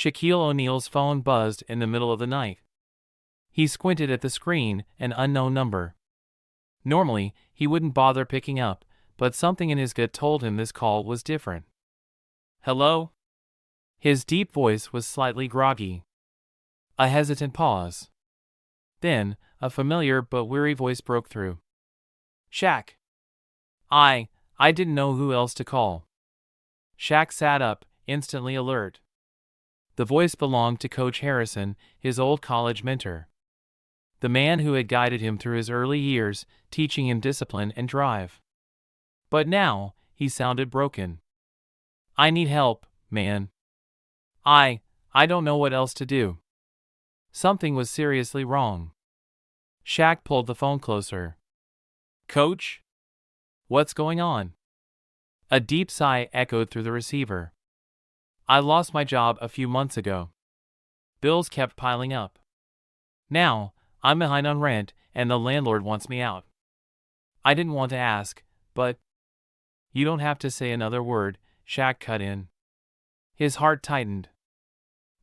Shaquille O'Neal's phone buzzed in the middle of the night. He squinted at the screen, an unknown number. Normally, he wouldn't bother picking up, but something in his gut told him this call was different. Hello? His deep voice was slightly groggy. A hesitant pause. Then, a familiar but weary voice broke through. Shaq. I didn't know who else to call. Shaq sat up, instantly alert. The voice belonged to Coach Harrison, his old college mentor. The man who had guided him through his early years, teaching him discipline and drive. But now, he sounded broken. I need help, man. I don't know what else to do. Something was seriously wrong. Shaq pulled the phone closer. Coach? What's going on? A deep sigh echoed through the receiver. I lost my job a few months ago. Bills kept piling up. Now, I'm behind on rent, and the landlord wants me out. I didn't want to ask, but... You don't have to say another word, Shaq cut in. His heart tightened.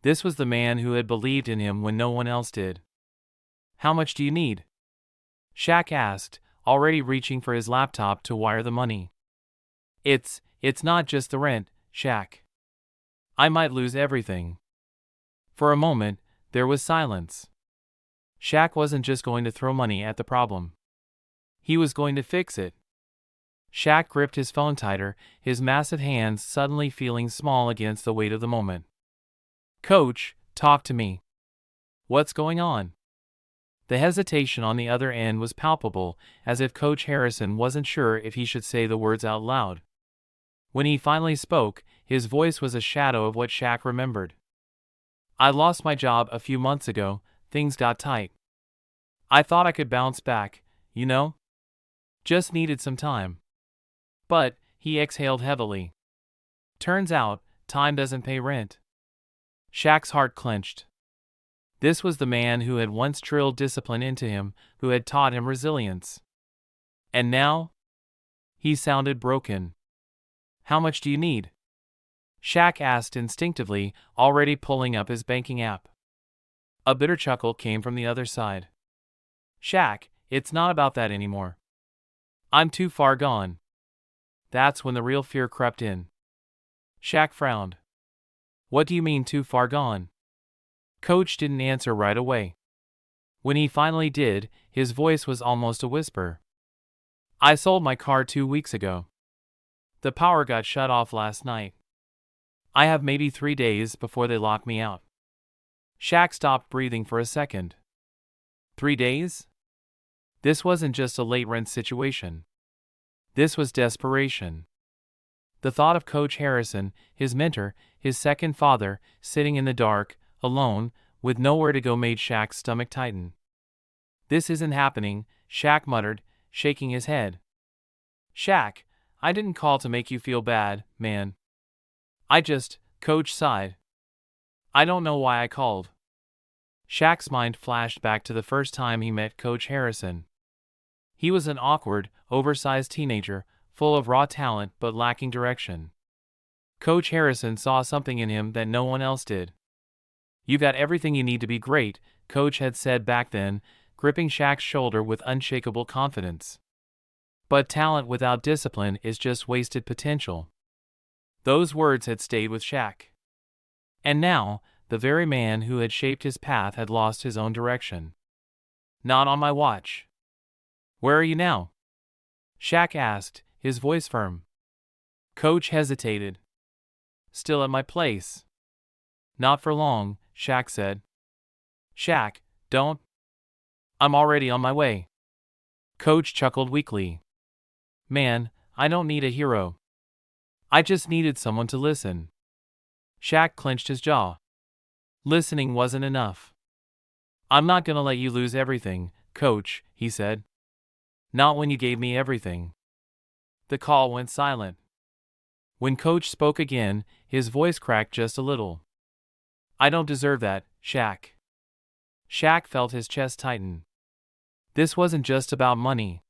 This was the man who had believed in him when no one else did. How much do you need? Shaq asked, already reaching for his laptop to wire the money. It's not just the rent, Shaq. I might lose everything. For a moment, there was silence. Shaq wasn't just going to throw money at the problem. He was going to fix it. Shaq gripped his phone tighter, his massive hands suddenly feeling small against the weight of the moment. Coach, talk to me. What's going on? The hesitation on the other end was palpable, as if Coach Harrison wasn't sure if he should say the words out loud. When he finally spoke, his voice was a shadow of what Shaq remembered. I lost my job a few months ago, things got tight. I thought I could bounce back, you know? Just needed some time. But, he exhaled heavily. Turns out, time doesn't pay rent. Shaq's heart clenched. This was the man who had once drilled discipline into him, who had taught him resilience. And now? He sounded broken. How much do you need? Shaq asked instinctively, already pulling up his banking app. A bitter chuckle came from the other side. Shaq, it's not about that anymore. I'm too far gone. That's when the real fear crept in. Shaq frowned. What do you mean too far gone? Coach didn't answer right away. When he finally did, his voice was almost a whisper. I sold my car 2 weeks ago. The power got shut off last night. I have maybe 3 days before they lock me out. Shaq stopped breathing for a second. 3 days? This wasn't just a late rent situation. This was desperation. The thought of Coach Harrison, his mentor, his second father, sitting in the dark, alone, with nowhere to go made Shaq's stomach tighten. This isn't happening, Shaq muttered, shaking his head. Shaq, I didn't call to make you feel bad, man. Coach sighed. I don't know why I called. Shaq's mind flashed back to the first time he met Coach Harrison. He was an awkward, oversized teenager, full of raw talent but lacking direction. Coach Harrison saw something in him that no one else did. You got everything you need to be great, Coach had said back then, gripping Shaq's shoulder with unshakable confidence. But talent without discipline is just wasted potential. Those words had stayed with Shaq. And now, the very man who had shaped his path had lost his own direction. Not on my watch. Where are you now? Shaq asked, his voice firm. Coach hesitated. Still at my place. Not for long, Shaq said. Shaq, don't. I'm already on my way. Coach chuckled weakly. Man, I don't need a hero. I just needed someone to listen. Shaq clenched his jaw. Listening wasn't enough. I'm not gonna let you lose everything, Coach, he said. Not when you gave me everything. The call went silent. When Coach spoke again, his voice cracked just a little. I don't deserve that, Shaq. Shaq felt his chest tighten. This wasn't just about money.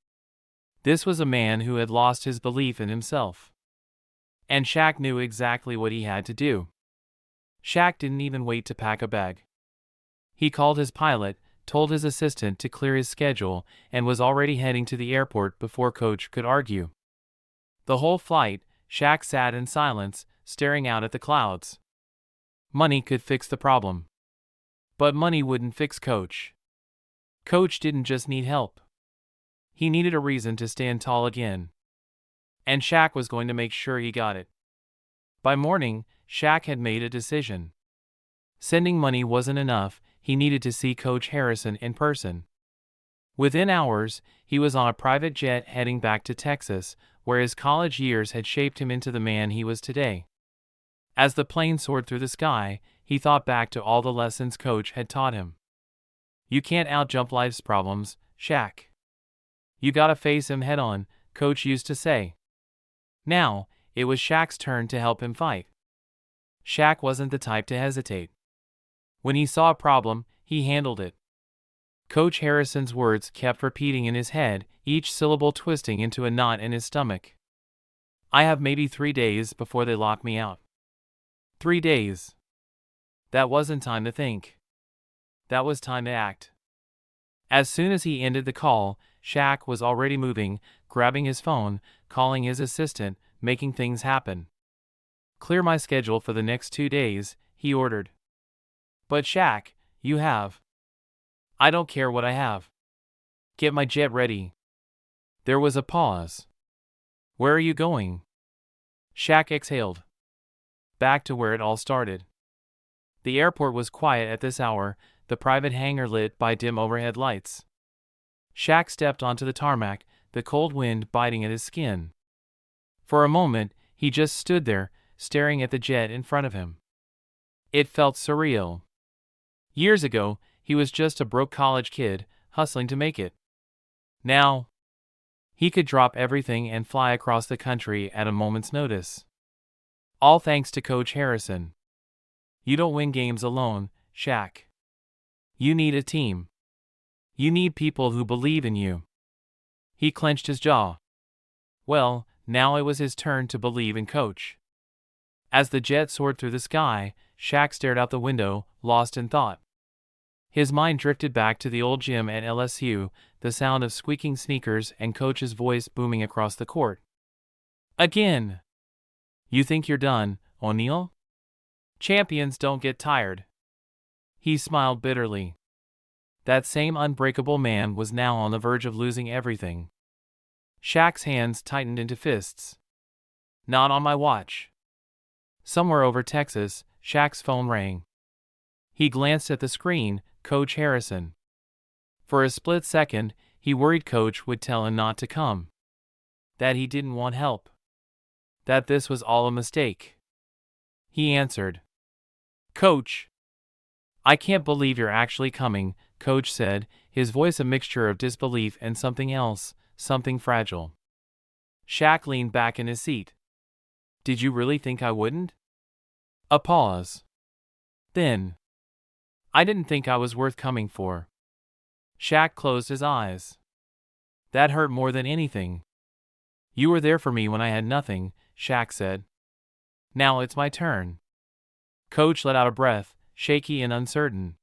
This was a man who had lost his belief in himself. And Shaq knew exactly what he had to do. Shaq didn't even wait to pack a bag. He called his pilot, told his assistant to clear his schedule, and was already heading to the airport before Coach could argue. The whole flight, Shaq sat in silence, staring out at the clouds. Money could fix the problem. But money wouldn't fix Coach. Coach didn't just need help. He needed a reason to stand tall again. And Shaq was going to make sure he got it. By morning, Shaq had made a decision. Sending money wasn't enough, he needed to see Coach Harrison in person. Within hours, he was on a private jet heading back to Texas, where his college years had shaped him into the man he was today. As the plane soared through the sky, he thought back to all the lessons Coach had taught him. You can't outjump life's problems, Shaq. You gotta face him head on, Coach used to say. Now, it was Shaq's turn to help him fight. Shaq wasn't the type to hesitate. When he saw a problem, he handled it. Coach Harrison's words kept repeating in his head, each syllable twisting into a knot in his stomach. I have maybe 3 days before they lock me out. 3 days. That wasn't time to think. That was time to act. As soon as he ended the call, Shaq was already moving, grabbing his phone, calling his assistant, making things happen. Clear my schedule for the next 2 days, he ordered. But Shaq, you have. I don't care what I have. Get my jet ready. There was a pause. Where are you going? Shaq exhaled. Back to where it all started. The airport was quiet at this hour, the private hangar lit by dim overhead lights. Shaq stepped onto the tarmac, the cold wind biting at his skin. For a moment, he just stood there, staring at the jet in front of him. It felt surreal. Years ago, he was just a broke college kid, hustling to make it. Now, he could drop everything and fly across the country at a moment's notice. All thanks to Coach Harrison. You don't win games alone, Shaq. You need a team. You need people who believe in you. He clenched his jaw. Well, now it was his turn to believe in Coach. As the jet soared through the sky, Shaq stared out the window, lost in thought. His mind drifted back to the old gym at LSU, the sound of squeaking sneakers and Coach's voice booming across the court. Again! You think you're done, O'Neal? Champions don't get tired. He smiled bitterly. That same unbreakable man was now on the verge of losing everything. Shaq's hands tightened into fists. Not on my watch. Somewhere over Texas, Shaq's phone rang. He glanced at the screen, Coach Harrison. For a split second, he worried Coach would tell him not to come. That he didn't want help. That this was all a mistake. He answered. Coach. I can't believe you're actually coming, Coach said, his voice a mixture of disbelief and something else, something fragile. Shaq leaned back in his seat. Did you really think I wouldn't? A pause. Then. I didn't think I was worth coming for. Shaq closed his eyes. That hurt more than anything. You were there for me when I had nothing, Shaq said. Now it's my turn. Coach let out a breath, shaky and uncertain.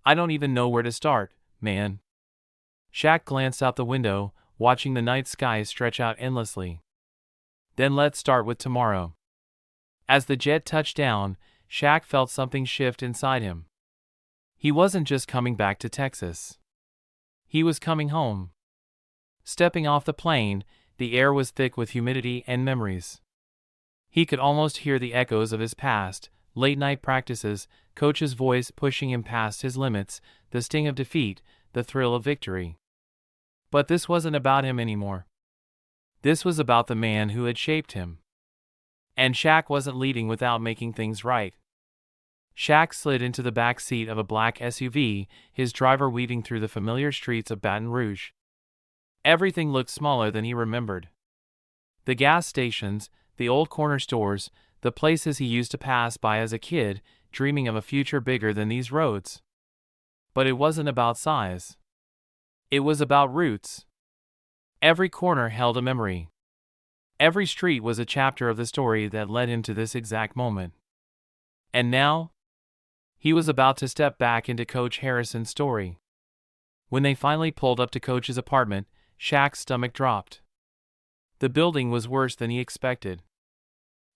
I don't even know where to start, man. Shaq glanced out the window, watching the night sky stretch out endlessly. Then let's start with tomorrow. As the jet touched down, Shaq felt something shift inside him. He wasn't just coming back to Texas. He was coming home. Stepping off the plane, the air was thick with humidity and memories. He could almost hear the echoes of his past, late-night practices, Coach's voice pushing him past his limits, the sting of defeat, the thrill of victory. But this wasn't about him anymore. This was about the man who had shaped him. And Shaq wasn't leading without making things right. Shaq slid into the back seat of a black SUV, his driver weaving through the familiar streets of Baton Rouge. Everything looked smaller than he remembered. The gas stations, the old corner stores, the places he used to pass by as a kid, dreaming of a future bigger than these roads. But it wasn't about size. It was about roots. Every corner held a memory. Every street was a chapter of the story that led him to this exact moment. And now? He was about to step back into Coach Harrison's story. When they finally pulled up to Coach's apartment, Shaq's stomach dropped. The building was worse than he expected.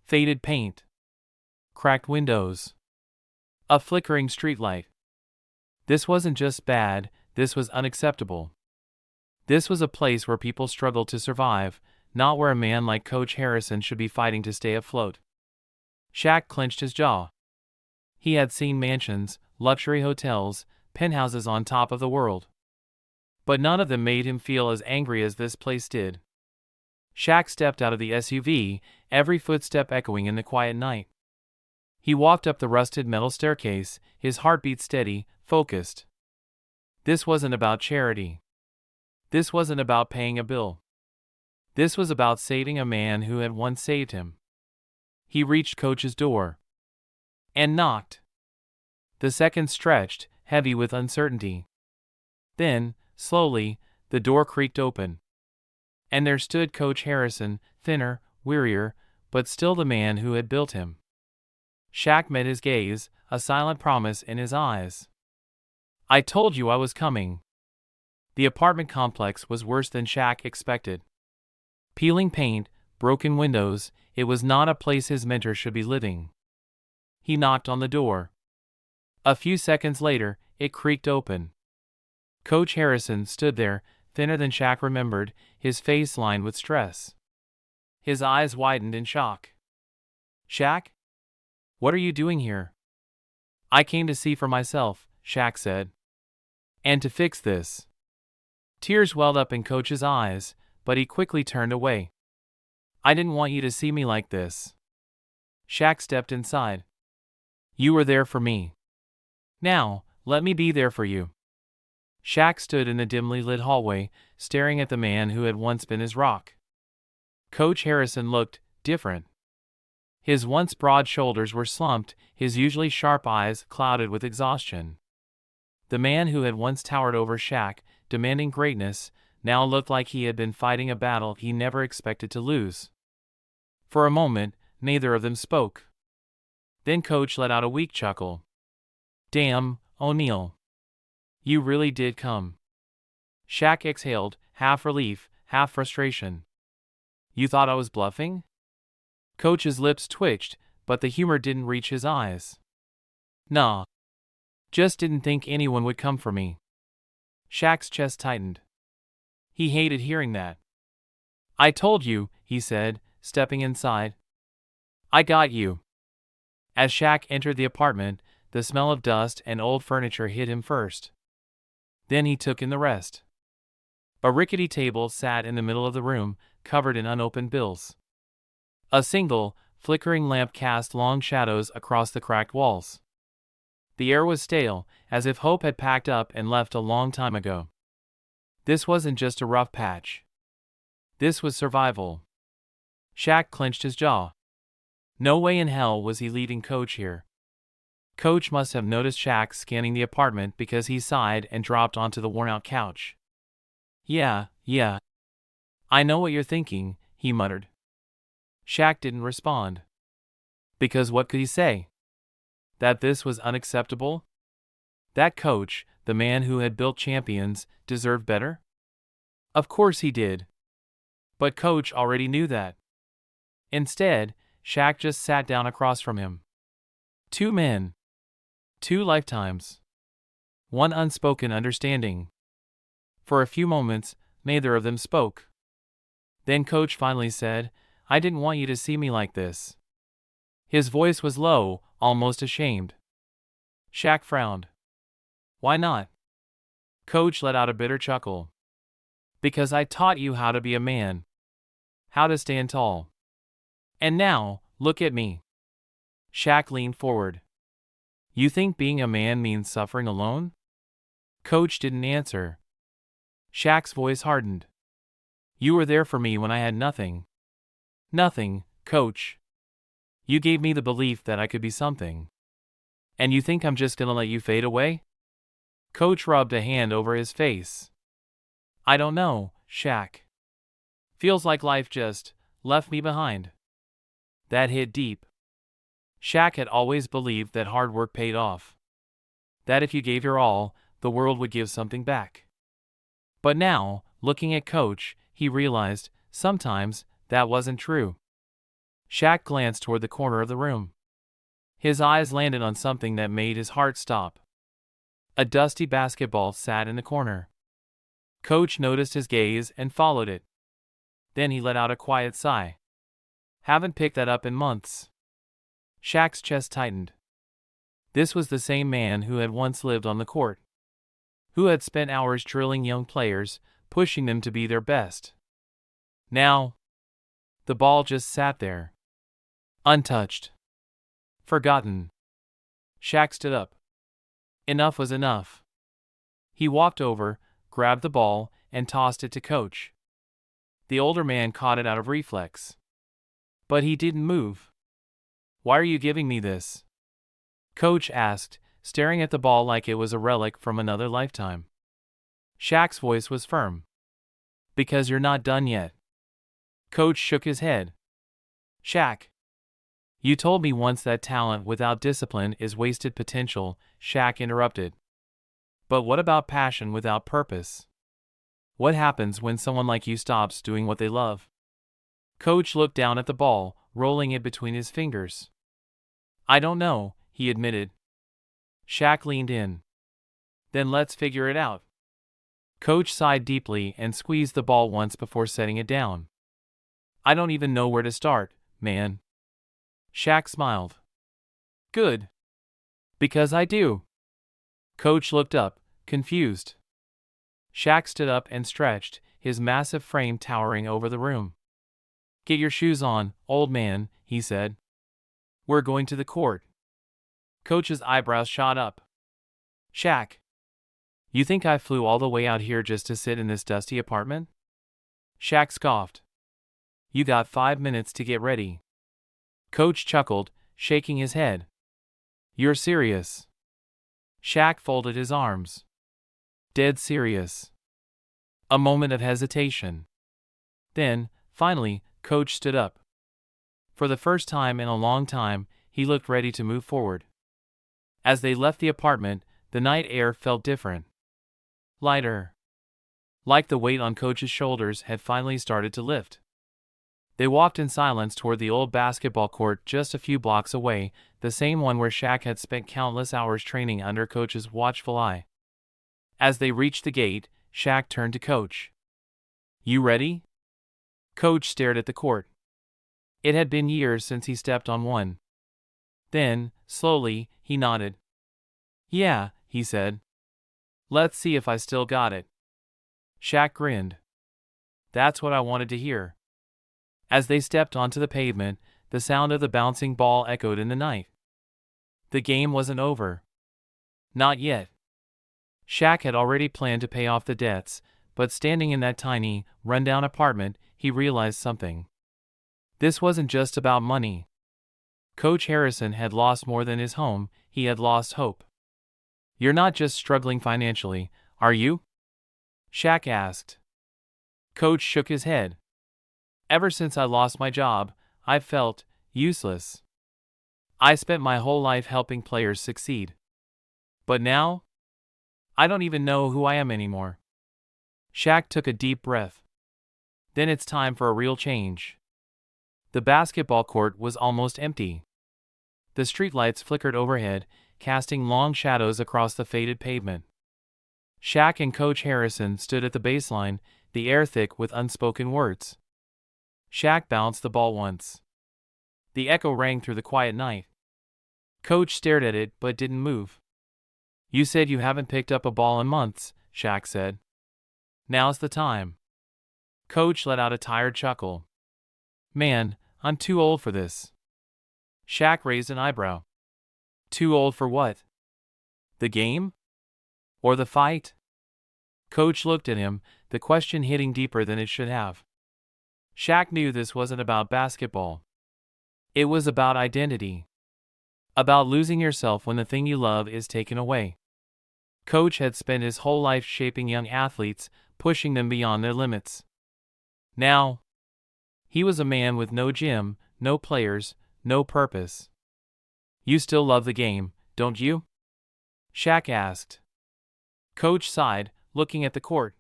Faded paint. Cracked windows. A flickering streetlight. This wasn't just bad, this was unacceptable. This was a place where people struggled to survive, not where a man like Coach Harrison should be fighting to stay afloat. Shaq clenched his jaw. He had seen mansions, luxury hotels, penthouses on top of the world. But none of them made him feel as angry as this place did. Shaq stepped out of the SUV, every footstep echoing in the quiet night. He walked up the rusted metal staircase, his heartbeat steady, focused. This wasn't about charity. This wasn't about paying a bill. This was about saving a man who had once saved him. He reached Coach's door. And knocked. The seconds stretched, heavy with uncertainty. Then, slowly, the door creaked open. And there stood Coach Harrison, thinner, wearier, but still the man who had built him. Shaq met his gaze, a silent promise in his eyes. I told you I was coming. The apartment complex was worse than Shaq expected. Peeling paint, broken windows, it was not a place his mentor should be living. He knocked on the door. A few seconds later, it creaked open. Coach Harrison stood there, thinner than Shaq remembered, his face lined with stress. His eyes widened in shock. Shaq? What are you doing here? I came to see for myself, Shaq said. And to fix this. Tears welled up in Coach's eyes, but he quickly turned away. I didn't want you to see me like this. Shaq stepped inside. You were there for me. Now, let me be there for you. Shaq stood in the dimly lit hallway, staring at the man who had once been his rock. Coach Harrison looked different. His once broad shoulders were slumped, his usually sharp eyes clouded with exhaustion. The man who had once towered over Shaq, demanding greatness, now looked like he had been fighting a battle he never expected to lose. For a moment, neither of them spoke. Then Coach let out a weak chuckle. Damn, O'Neal. You really did come. Shaq exhaled, half relief, half frustration. You thought I was bluffing? Coach's lips twitched, but the humor didn't reach his eyes. Nah. Just didn't think anyone would come for me. Shaq's chest tightened. He hated hearing that. I told you, he said, stepping inside. I got you. As Shaq entered the apartment, the smell of dust and old furniture hit him first. Then he took in the rest. A rickety table sat in the middle of the room, covered in unopened bills. A single, flickering lamp cast long shadows across the cracked walls. The air was stale, as if hope had packed up and left a long time ago. This wasn't just a rough patch. This was survival. Shaq clenched his jaw. No way in hell was he leading Coach here. Coach must have noticed Shaq scanning the apartment because he sighed and dropped onto the worn-out couch. Yeah. I know what you're thinking, he muttered. Shaq didn't respond. Because what could he say? That this was unacceptable? That Coach, the man who had built champions, deserved better? Of course he did. But Coach already knew that. Instead, Shaq just sat down across from him. Two men. 2 lifetimes. One unspoken understanding. For a few moments, neither of them spoke. Then Coach finally said, I didn't want you to see me like this. His voice was low, almost ashamed. Shaq frowned. Why not? Coach let out a bitter chuckle. Because I taught you how to be a man. How to stand tall. And now, look at me. Shaq leaned forward. You think being a man means suffering alone? Coach didn't answer. Shaq's voice hardened. You were there for me when I had nothing. Nothing, Coach. You gave me the belief that I could be something. And you think I'm just gonna let you fade away? Coach rubbed a hand over his face. I don't know, Shaq. Feels like life just left me behind. That hit deep. Shaq had always believed that hard work paid off. That if you gave your all, the world would give something back. But now, looking at Coach, he realized, sometimes, that wasn't true. Shaq glanced toward the corner of the room. His eyes landed on something that made his heart stop. A dusty basketball sat in the corner. Coach noticed his gaze and followed it. Then he let out a quiet sigh. Haven't picked that up in months. Shaq's chest tightened. This was the same man who had once lived on the court. Who had spent hours drilling young players, pushing them to be their best. Now, the ball just sat there. Untouched. Forgotten. Shaq stood up. Enough was enough. He walked over, grabbed the ball, and tossed it to Coach. The older man caught it out of reflex. But he didn't move. Why are you giving me this? Coach asked, staring at the ball like it was a relic from another lifetime. Shaq's voice was firm. Because you're not done yet. Coach shook his head. Shaq. You told me once that talent without discipline is wasted potential, Shaq interrupted. But what about passion without purpose? What happens when someone like you stops doing what they love? Coach looked down at the ball, rolling it between his fingers. I don't know, he admitted. Shaq leaned in. Then let's figure it out. Coach sighed deeply and squeezed the ball once before setting it down. I don't even know where to start, man. Shaq smiled. Good. Because I do. Coach looked up, confused. Shaq stood up and stretched, his massive frame towering over the room. Get your shoes on, old man, he said. We're going to the court. Coach's eyebrows shot up. Shaq. You think I flew all the way out here just to sit in this dusty apartment? Shaq scoffed. You got 5 minutes to get ready. Coach chuckled, shaking his head. You're serious. Shaq folded his arms. Dead serious. A moment of hesitation. Then, finally, Coach stood up. For the first time in a long time, he looked ready to move forward. As they left the apartment, the night air felt different. Lighter. Like the weight on Coach's shoulders had finally started to lift. They walked in silence toward the old basketball court just a few blocks away, the same one where Shaq had spent countless hours training under Coach's watchful eye. As they reached the gate, Shaq turned to Coach. You ready? Coach stared at the court. It had been years since he stepped on one. Then, slowly, he nodded. Yeah, he said. Let's see if I still got it. Shaq grinned. That's what I wanted to hear. As they stepped onto the pavement, the sound of the bouncing ball echoed in the night. The game wasn't over. Not yet. Shaq had already planned to pay off the debts, but standing in that tiny, rundown apartment, he realized something. This wasn't just about money. Coach Harrison had lost more than his home, he had lost hope. You're not just struggling financially, are you? Shaq asked. Coach shook his head. Ever since I lost my job, I've felt useless. I spent my whole life helping players succeed. But now, I don't even know who I am anymore. Shaq took a deep breath. Then it's time for a real change. The basketball court was almost empty. The streetlights flickered overhead, casting long shadows across the faded pavement. Shaq and Coach Harrison stood at the baseline, the air thick with unspoken words. Shaq bounced the ball once. The echo rang through the quiet night. Coach stared at it but didn't move. You said you haven't picked up a ball in months, Shaq said. Now's the time. Coach let out a tired chuckle. Man, I'm too old for this. Shaq raised an eyebrow. Too old for what? The game? Or the fight? Coach looked at him, the question hitting deeper than it should have. Shaq knew this wasn't about basketball. It was about identity. About losing yourself when the thing you love is taken away. Coach had spent his whole life shaping young athletes, pushing them beyond their limits. Now, he was a man with no gym, no players, no purpose. You still love the game, don't you? Shaq asked. Coach sighed, looking at the court.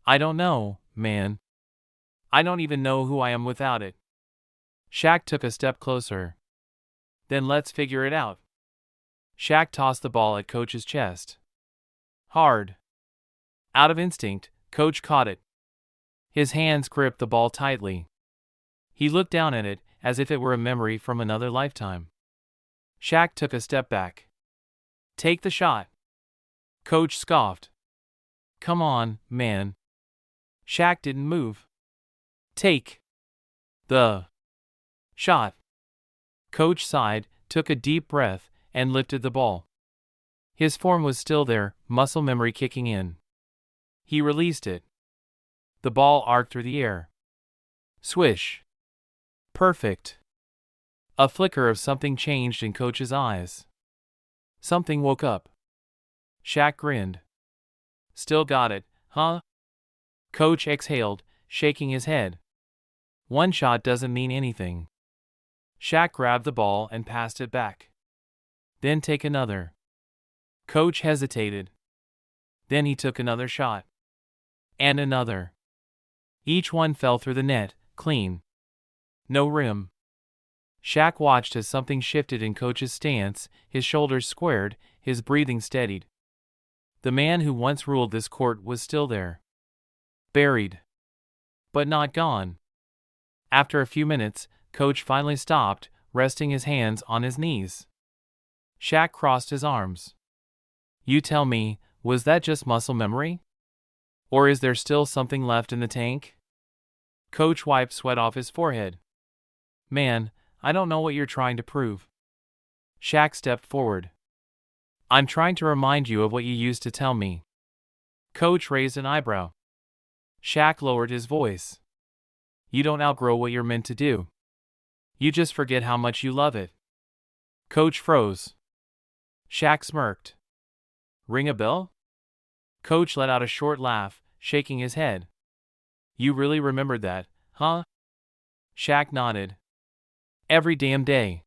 I don't know, man. I don't even know who I am without it. Shaq took a step closer. Then let's figure it out. Shaq tossed the ball at Coach's chest. Hard. Out of instinct, Coach caught it. His hands gripped the ball tightly. He looked down at it as if it were a memory from another lifetime. Shaq took a step back. Take the shot. Coach scoffed. Come on, man. Shaq didn't move. Take the shot. Coach sighed, took a deep breath, and lifted the ball. His form was still there, muscle memory kicking in. He released it. The ball arced through the air. Swish. Perfect. A flicker of something changed in Coach's eyes. Something woke up. Shaq grinned. Still got it, huh? Coach exhaled, shaking his head. One shot doesn't mean anything. Shaq grabbed the ball and passed it back. Then take another. Coach hesitated. Then he took another shot. And another. Each one fell through the net, clean. No rim. Shaq watched as something shifted in Coach's stance, his shoulders squared, his breathing steadied. The man who once ruled this court was still there. Buried. But not gone. After a few minutes, Coach finally stopped, resting his hands on his knees. Shaq crossed his arms. You tell me, was that just muscle memory? Or is there still something left in the tank? Coach wiped sweat off his forehead. Man, I don't know what you're trying to prove. Shaq stepped forward. I'm trying to remind you of what you used to tell me. Coach raised an eyebrow. Shaq lowered his voice. You don't outgrow what you're meant to do. You just forget how much you love it. Coach froze. Shaq smirked. Ring a bell? Coach let out a short laugh, shaking his head. You really remembered that, huh? Shaq nodded. Every damn day.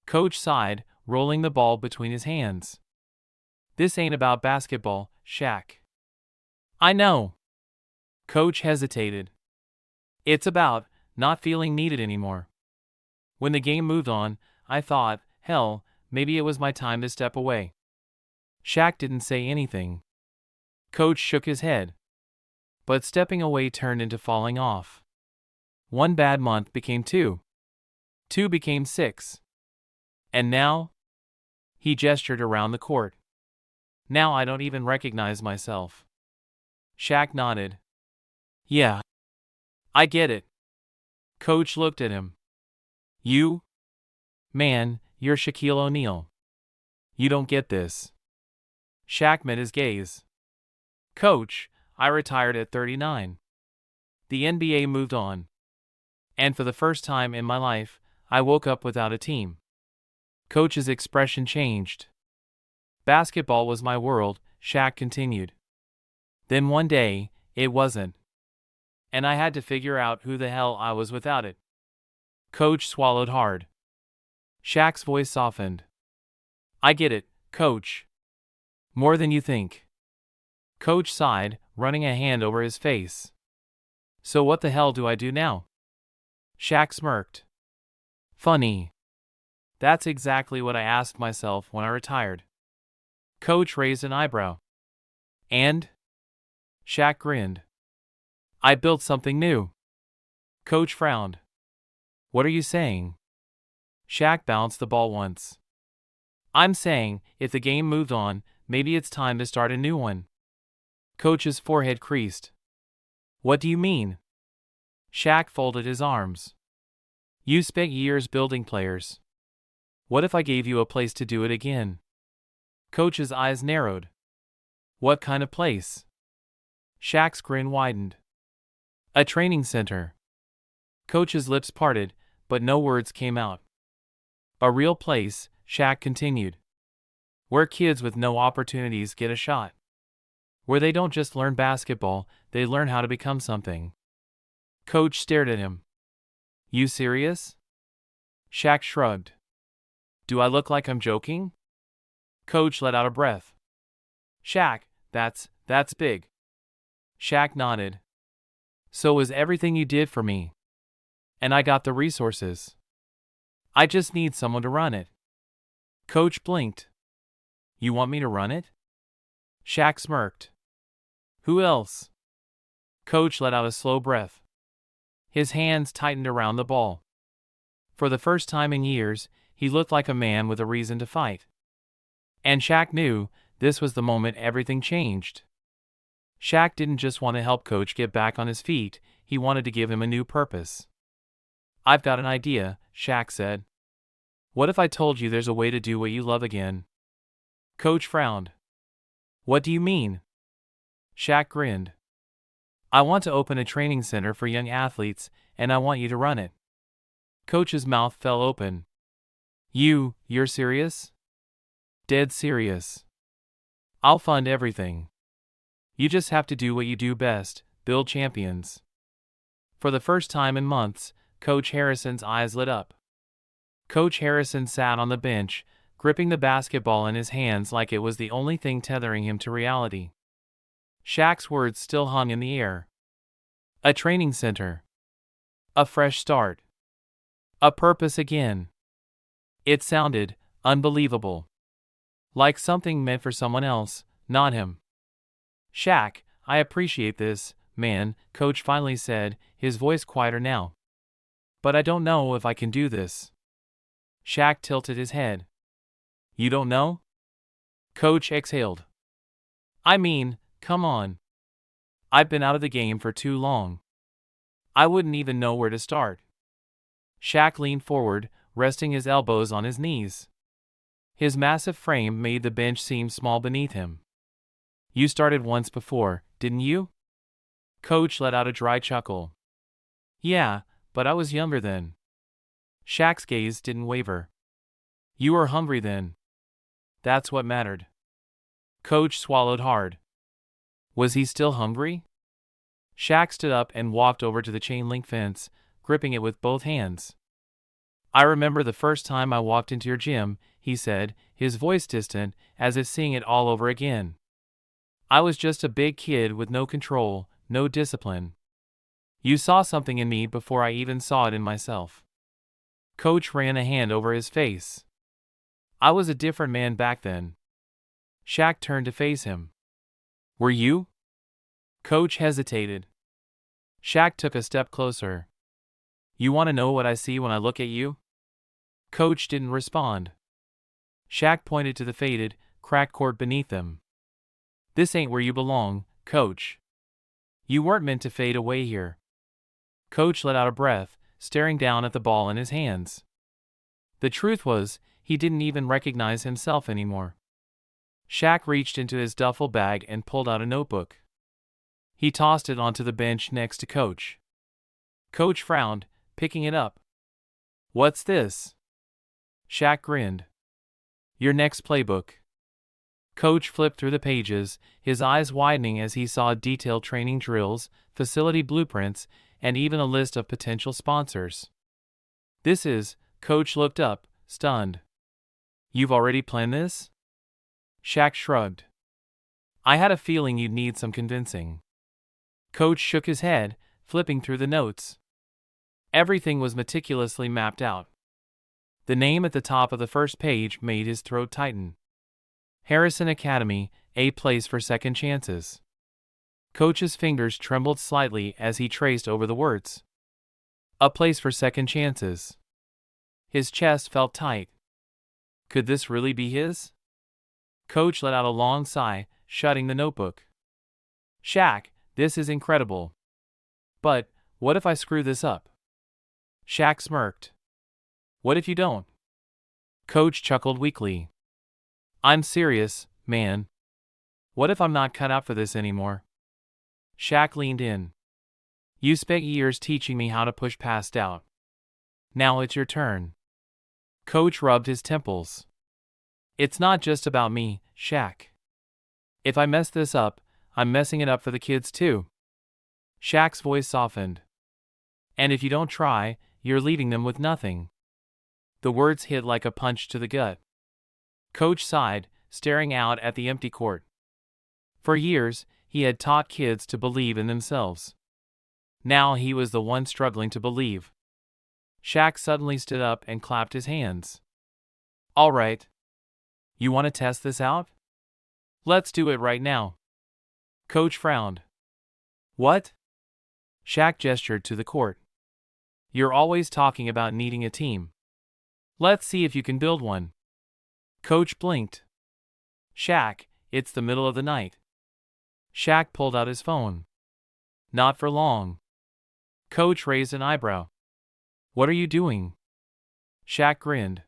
Coach sighed, rolling the ball between his hands. This ain't about basketball, Shaq. I know. Coach hesitated. It's about not feeling needed anymore. When the game moved on, I thought, hell, maybe it was my time to step away. Shaq didn't say anything. Coach shook his head. But stepping away turned into falling off. One bad month became 2. 2 became 6. And now? He gestured around the court. Now I don't even recognize myself. Shaq nodded. Yeah. I get it. Coach looked at him. You? Man, you're Shaquille O'Neal. You don't get this. Shaq met his gaze. Coach, I retired at 39. The NBA moved on. And for the first time in my life, I woke up without a team. Coach's expression changed. Basketball was my world, Shaq continued. Then one day, it wasn't. And I had to figure out who the hell I was without it. Coach swallowed hard. Shaq's voice softened. I get it, Coach. More than you think. Coach sighed, running a hand over his face. So what the hell do I do now? Shaq smirked. Funny. That's exactly what I asked myself when I retired. Coach raised an eyebrow. And? Shaq grinned. I built something new. Coach frowned. What are you saying? Shaq bounced the ball once. I'm saying, if the game moved on, maybe it's time to start a new one. Coach's forehead creased. What do you mean? Shaq folded his arms. You spent years building players. What if I gave you a place to do it again? Coach's eyes narrowed. What kind of place? Shaq's grin widened. A training center. Coach's lips parted, but no words came out. A real place, Shaq continued. Where kids with no opportunities get a shot. Where they don't just learn basketball, they learn how to become something. Coach stared at him. You serious? Shaq shrugged. Do I look like I'm joking? Coach let out a breath. Shaq, that's big. Shaq nodded. So was everything you did for me. And I got the resources. I just need someone to run it. Coach blinked. You want me to run it? Shaq smirked. Who else? Coach let out a slow breath. His hands tightened around the ball. For the first time in years, he looked like a man with a reason to fight. And Shaq knew this was the moment everything changed. Shaq didn't just want to help Coach get back on his feet, he wanted to give him a new purpose. I've got an idea, Shaq said. What if I told you there's a way to do what you love again? Coach frowned. What do you mean? Shaq grinned. I want to open a training center for young athletes, and I want you to run it. Coach's mouth fell open. You're serious? Dead serious. I'll fund everything. You just have to do what you do best, build champions. For the first time in months, Coach Harrison's eyes lit up. Coach Harrison sat on the bench, gripping the basketball in his hands like it was the only thing tethering him to reality. Shaq's words still hung in the air. A training center. A fresh start. A purpose again. It sounded unbelievable. Like something meant for someone else, not him. Shaq, I appreciate this, man, Coach finally said, his voice quieter now. But I don't know if I can do this. Shaq tilted his head. You don't know? Coach exhaled. I mean, come on. I've been out of the game for too long. I wouldn't even know where to start. Shaq leaned forward, resting his elbows on his knees. His massive frame made the bench seem small beneath him. You started once before, didn't you? Coach let out a dry chuckle. Yeah, but I was younger then. Shaq's gaze didn't waver. You were hungry then. That's what mattered. Coach swallowed hard. Was he still hungry? Shaq stood up and walked over to the chain-link fence, gripping it with both hands. I remember the first time I walked into your gym, he said, his voice distant, as if seeing it all over again. I was just a big kid with no control, no discipline. You saw something in me before I even saw it in myself. Coach ran a hand over his face. I was a different man back then. Shaq turned to face him. Were you? Coach hesitated. Shaq took a step closer. You want to know what I see when I look at you? Coach didn't respond. Shaq pointed to the faded, cracked court beneath them. This ain't where you belong, Coach. You weren't meant to fade away here. Coach let out a breath, staring down at the ball in his hands. The truth was, he didn't even recognize himself anymore. Shaq reached into his duffel bag and pulled out a notebook. He tossed it onto the bench next to Coach. Coach frowned, picking it up. What's this? Shaq grinned. Your next playbook. Coach flipped through the pages, his eyes widening as he saw detailed training drills, facility blueprints, and even a list of potential sponsors. Coach looked up, stunned. You've already planned this? Shaq shrugged. I had a feeling you'd need some convincing. Coach shook his head, flipping through the notes. Everything was meticulously mapped out. The name at the top of the first page made his throat tighten. Harrison Academy, a place for second chances. Coach's fingers trembled slightly as he traced over the words. A place for second chances. His chest felt tight. Could this really be his? Coach let out a long sigh, shutting the notebook. Shaq, this is incredible. But, what if I screw this up? Shaq smirked. What if you don't? Coach chuckled weakly. I'm serious, man. What if I'm not cut out for this anymore? Shaq leaned in. You spent years teaching me how to push past doubt. Now it's your turn. Coach rubbed his temples. It's not just about me, Shaq. If I mess this up, I'm messing it up for the kids too. Shaq's voice softened. And if you don't try, you're leaving them with nothing. The words hit like a punch to the gut. Coach sighed, staring out at the empty court. For years, he had taught kids to believe in themselves. Now he was the one struggling to believe. Shaq suddenly stood up and clapped his hands. All right. You want to test this out? Let's do it right now. Coach frowned. What? Shaq gestured to the court. You're always talking about needing a team. Let's see if you can build one. Coach blinked. Shaq, it's the middle of the night. Shaq pulled out his phone. Not for long. Coach raised an eyebrow. What are you doing? Shaq grinned.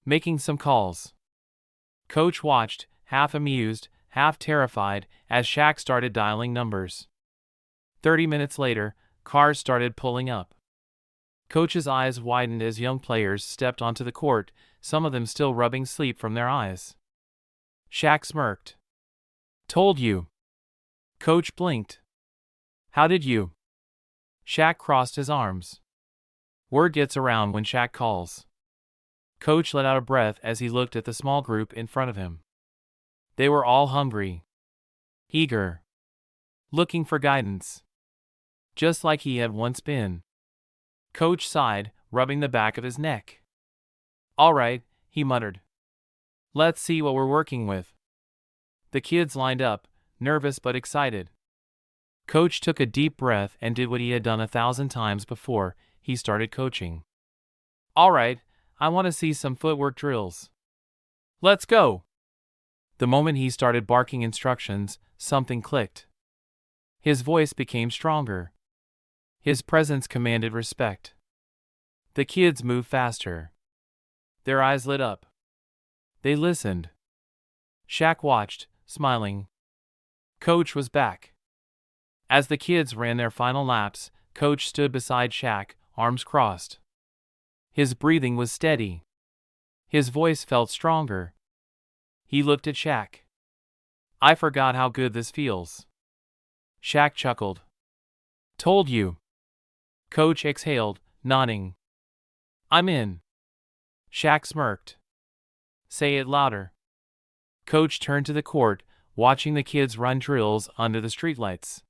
Making some calls. Coach watched, half amused, half terrified, as Shaq started dialing numbers. 30 minutes later, cars started pulling up. Coach's eyes widened as young players stepped onto the court, some of them still rubbing sleep from their eyes. Shaq smirked. Told you. Coach blinked. How did you? Shaq crossed his arms. Word gets around when Shaq calls. Coach let out a breath as he looked at the small group in front of him. They were all hungry. Eager. Looking for guidance. Just like he had once been. Coach sighed, rubbing the back of his neck. All right, he muttered. Let's see what we're working with. The kids lined up, nervous but excited. Coach took a deep breath and did what he had done 1,000 times before he started coaching. All right, I want to see some footwork drills. Let's go. The moment he started barking instructions, something clicked. His voice became stronger. His presence commanded respect. The kids moved faster. Their eyes lit up. They listened. Shaq watched, smiling. Coach was back. As the kids ran their final laps, Coach stood beside Shaq, arms crossed. His breathing was steady. His voice felt stronger. He looked at Shaq. I forgot how good this feels. Shaq chuckled. Told you. Coach exhaled, nodding. I'm in. Shaq smirked. Say it louder. Coach turned to the court, watching the kids run drills under the streetlights.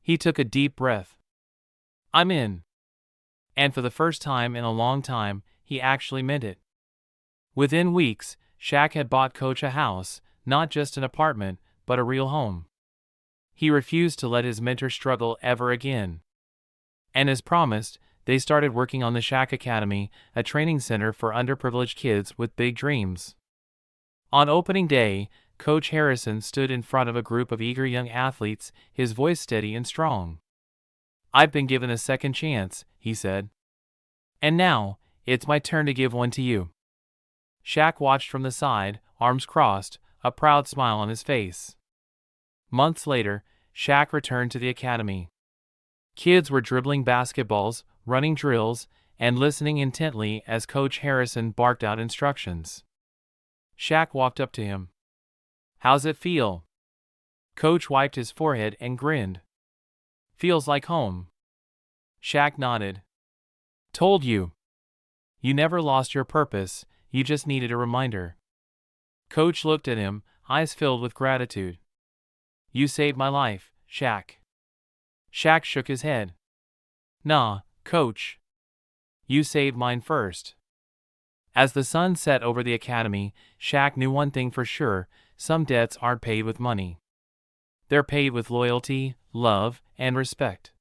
He took a deep breath. I'm in. And for the first time in a long time, he actually meant it. Within weeks, Shaq had bought Coach a house, not just an apartment, but a real home. He refused to let his mentor struggle ever again. And as promised, they started working on the Shaq Academy, a training center for underprivileged kids with big dreams. On opening day, Coach Harrison stood in front of a group of eager young athletes, his voice steady and strong. I've been given a second chance, he said. And now, it's my turn to give one to you. Shaq watched from the side, arms crossed, a proud smile on his face. Months later, Shaq returned to the academy. Kids were dribbling basketballs, running drills, and listening intently as Coach Harrison barked out instructions. Shaq walked up to him. How's it feel? Coach wiped his forehead and grinned. Feels like home. Shaq nodded. Told you. You never lost your purpose, you just needed a reminder. Coach looked at him, eyes filled with gratitude. You saved my life, Shaq. Shaq shook his head. Nah, Coach. You saved mine first. As the sun set over the academy, Shaq knew one thing for sure: some debts aren't paid with money. They're paid with loyalty, love, and respect.